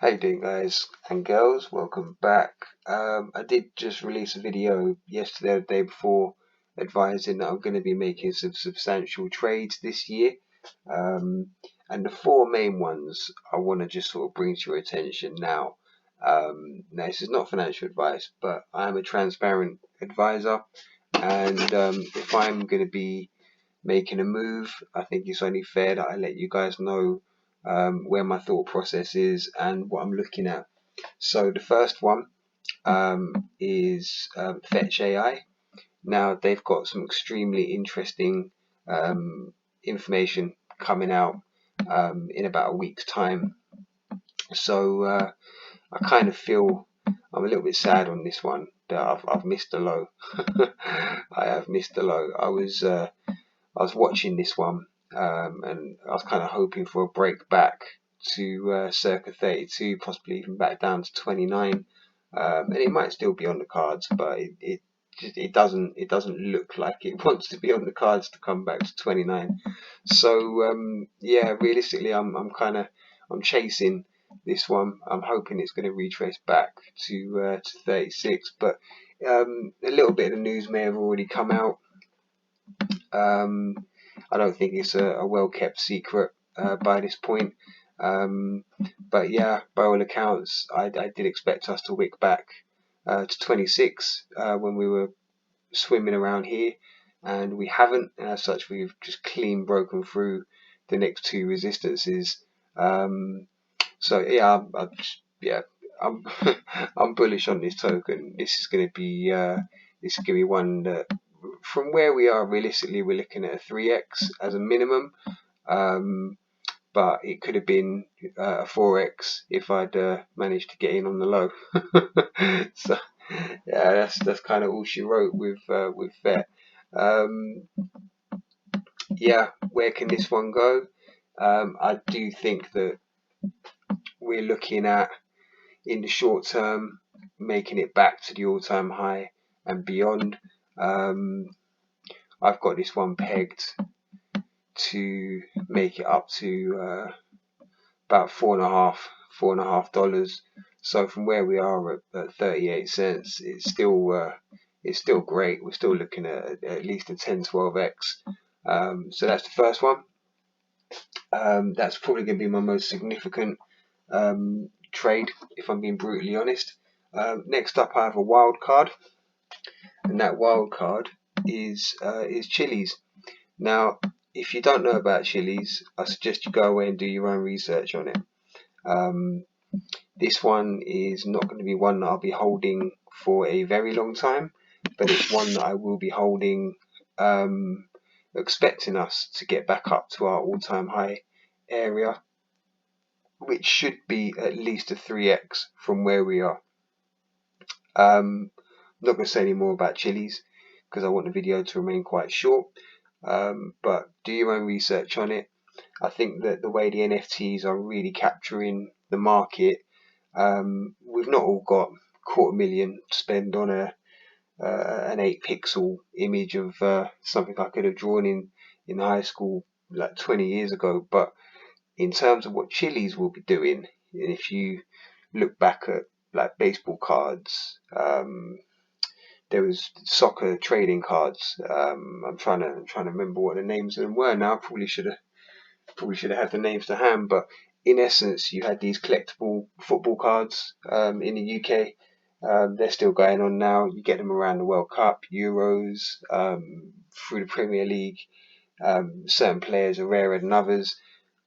How you doing, guys and girls? Welcome back. I did just release a video yesterday or the day before advising that I'm going to be making some substantial trades this year. And the four main ones I want to just sort of bring to your attention now. Now, this is not financial advice, but I am a transparent advisor. And if I'm going to be making a move, I think it's only fair that I let you guys know where my thought process is and what I'm looking at. So the first one is fetch.ai. Now they've got some extremely interesting information coming out in about a week's time. So I kind of feel I'm a little bit sad on this one that I've missed a low. I have missed a low. I was watching this one and I was kind of hoping for a break back to circa 32, possibly even back down to 29. And it might still be on the cards, but it doesn't look like it wants to be on the cards to come back to 29. So yeah, realistically, I'm chasing this one. I'm hoping it's going to retrace back to 36, but a little bit of the news may have already come out. I don't think it's a well-kept secret by this point. But yeah, by all accounts, I did expect us to wick back to 26 when we were swimming around here, and we haven't. And as such, we've just clean broken through the next two resistances. So yeah, I'm I'm bullish on this token. This is going to be one that, from where we are, realistically, we're looking at a 3x as a minimum. But it could have been a 4x if I'd managed to get in on the low. So yeah, that's kind of all she wrote with Vet. Yeah, where can this one go? I do think that we're looking at, in the short term, making it back to the all-time high and beyond. I've got this one pegged to make it up to about $4.5. So from where we are at 38 cents, it's still great. We're still looking at least a 10-12x. So that's the first one. That's probably going to be my most significant trade, if I'm being brutally honest. Next up, I have a wild card, and that wild card is Chili's. Now, if you don't know about Chili's, I suggest you go away and do your own research on it. This one is not going to be one that I'll be holding for a very long time, but it's one that I will be holding, expecting us to get back up to our all-time high area, which should be at least a 3x from where we are. I'm not going to say any more about Chili's because I want the video to remain quite short, but do your own research on it. I think that the way the NFTs are really capturing the market, we've not all got $250,000 to spend on an 8-pixel image of something I could have drawn in high school like 20 years ago. But in terms of what Chili's will be doing, if you look back at like baseball cards, there was soccer trading cards. I'm trying to remember what the names of them were now. Probably should have had the names to hand, but in essence, you had these collectible football cards in the UK. They're still going on now. You get them around the World Cup, Euros, through the Premier League. Certain players are rarer than others.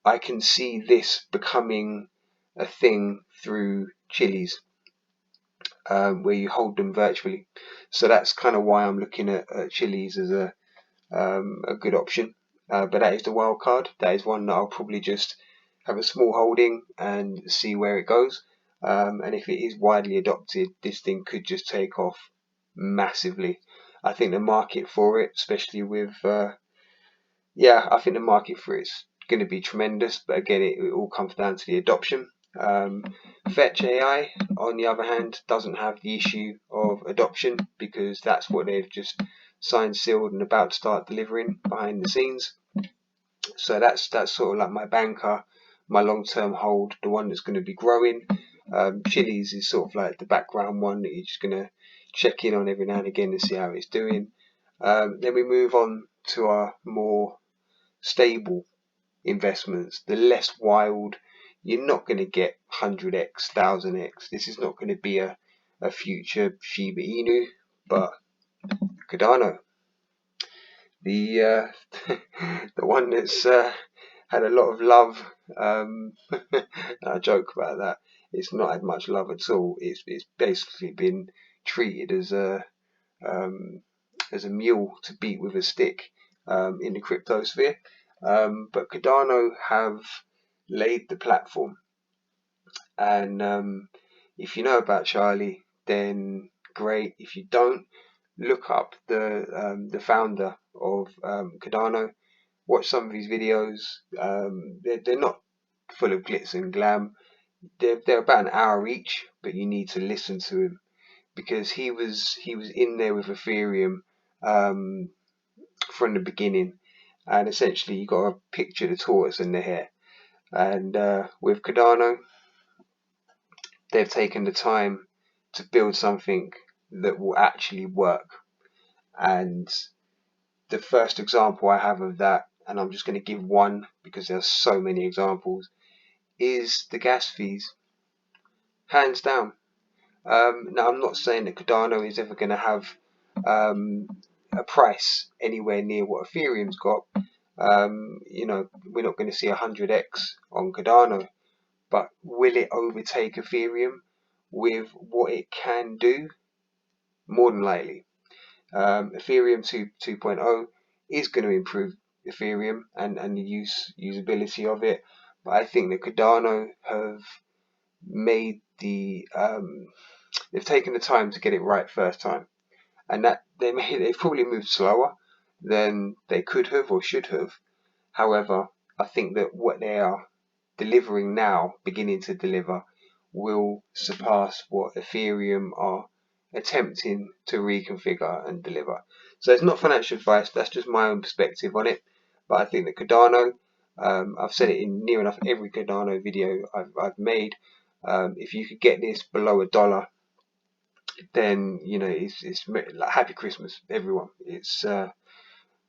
I can see this becoming a thing through Chili's, where you hold them virtually. So that's kind of why I'm looking at Chili's as a good option. But that is the wild card. That is one that I'll probably just have a small holding and see where it goes. And if it is widely adopted, this thing could just take off massively. I think the market for it, especially with, I think the market for it's going to be tremendous. But again, it all comes down to the adoption. Fetch AI, on the other hand, doesn't have the issue of adoption because that's what they've just signed, sealed, and about to start delivering behind the scenes. So that's sort of like my banker, my long-term hold, the one that's going to be growing. Chili's is sort of like the background one that you're just going to check in on every now and again to see how it's doing. Then we move on to our more stable investments, the less wild. You're not going to get 100x, 1000x. This is not going to be a future Shiba Inu, but Godano, the the one that's had a lot of love. I joke about that. It's not had much love at all. It's basically been treated as a mule to beat with a stick in the crypto sphere. But Godano have laid the platform, and if you know about Charlie, then great. If you don't, look up the founder of Godano. Watch some of his videos. They're not full of glitz and glam. They're about an hour each, but you need to listen to him because he was in there with Ethereum um, from the beginning, and essentially you got to picture the tortoise and the hare. And with Godano, they've taken the time to build something that will actually work. And the first example I have of that, and I'm just going to give one because there's so many examples, is the gas fees, hands down. Now, I'm not saying that Godano is ever going to have a price anywhere near what Ethereum's got. We're not going to see 100x on Godano, but will it overtake Ethereum with what it can do? More than likely. Ethereum 2.0 is going to improve Ethereum and the usability of it, but I think that Godano have made they've taken the time to get it right first time, and that they've probably moved slower than they could have or should have. However, I think that what they are delivering now, beginning to deliver, will surpass what Ethereum are attempting to reconfigure and deliver. So it's not financial advice, that's just my own perspective on it. But I think that Godano, I've said it in near enough every Godano video I've made, if you could get this below $1, then it's like happy Christmas, everyone. It's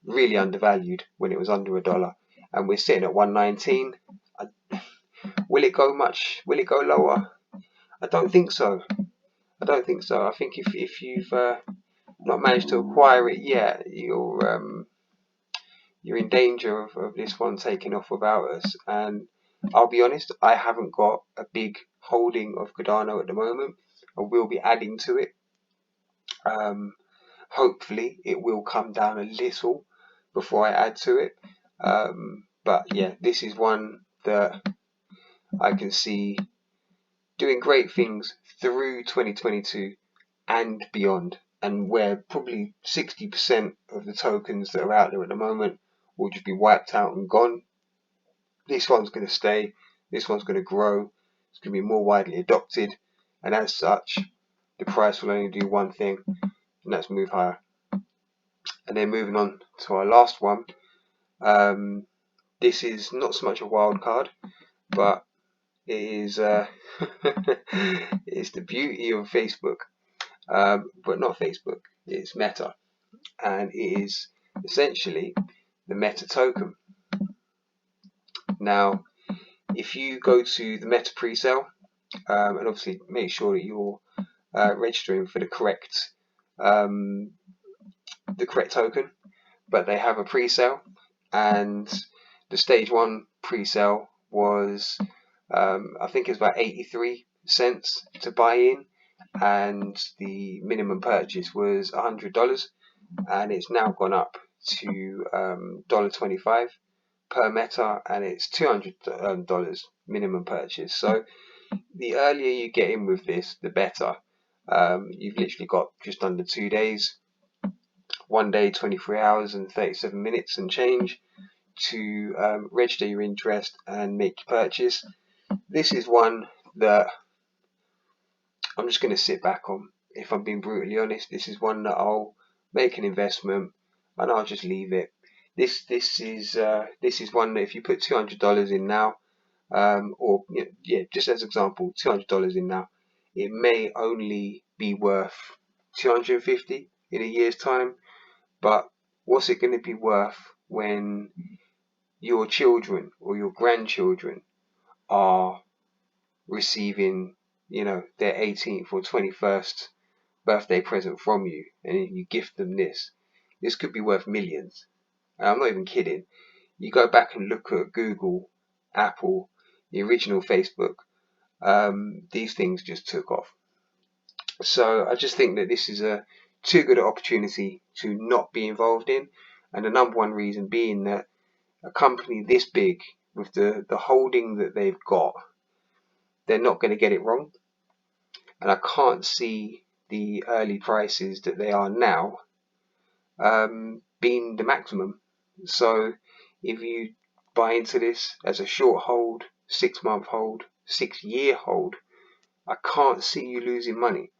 really undervalued when it was under $1, and we're sitting at 119. Will it go much? Will it go lower? I don't think so. I think if you've not managed to acquire it yet, you're in danger of this one taking off without us. And I'll be honest, I haven't got a big holding of Godano at the moment. I will be adding to it. Hopefully it will come down a little before I add to it. But yeah, this is one that I can see doing great things through 2022 and beyond, and where probably 60% of the tokens that are out there at the moment will just be wiped out and gone. This one's going to stay, this one's going to grow, it's going to be more widely adopted, and as such, the price will only do one thing, and that's move higher. And then moving on to our last one, this is not so much a wild card, but it is it's the beauty of Facebook, but not Facebook, it's Meta, and it is essentially the Meta token. Now, if you go to the Meta pre-sale, and obviously make sure that you're registering for the correct token, but they have a pre-sale, and the stage 1 pre-sale was I think it's about 83 cents to buy in, and the minimum purchase was $100, and it's now gone up to $1.25 per Meta, and it's $200 minimum purchase. So the earlier you get in with this, the better. You've literally got just under 2 days, 1 day, 23 hours and 37 minutes and change to register your interest and make your purchase. This is one that I'm just going to sit back on. If I'm being brutally honest, this is one that I'll make an investment and I'll just leave it. This is one that if you put $200 in now, or yeah, just as example, $200 in now, it may only be worth 250 in a year's time, but what's it going to be worth when your children or your grandchildren are receiving, their 18th or 21st birthday present from you, and you gift them this? This could be worth millions. And I'm not even kidding. You go back and look at Google, Apple, the original Facebook, these things just took off. So I just think that this is a too good an opportunity to not be involved in, and the number one reason being that a company this big, with the holding that they've got, they're not going to get it wrong, and I can't see the early prices that they are now being the maximum. So if you buy into this as a short hold, 6-month hold, 6-year hold, I can't see you losing money.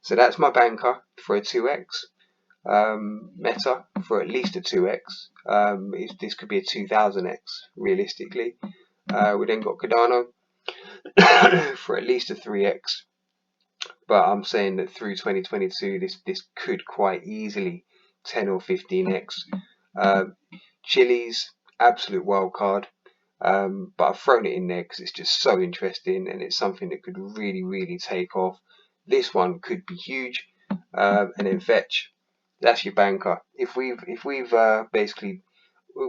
So that's my banker for a 2x. Meta for at least a 2x. This could be a 2000x realistically. We then got Godano for at least a 3x. But I'm saying that through 2022, this could quite easily 10 or 15x. Chili's absolute wild card. But I've thrown it in there because it's just so interesting, and it's something that could really, really take off. This one could be huge. And then fetch, that's your banker. If we've basically,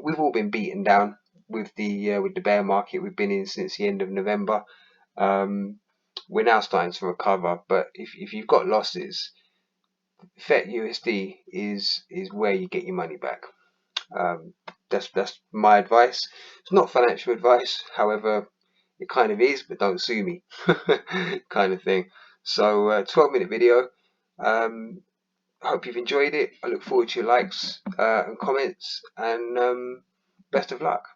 we've all been beaten down with the bear market we've been in since the end of November. We're now starting to recover, but if you've got losses, Fet USD is where you get your money back. That's my advice. It's not financial advice, however, it kind of is, but don't sue me, kind of thing. So 12-minute video. I hope you've enjoyed it. I look forward to your likes and comments, and best of luck.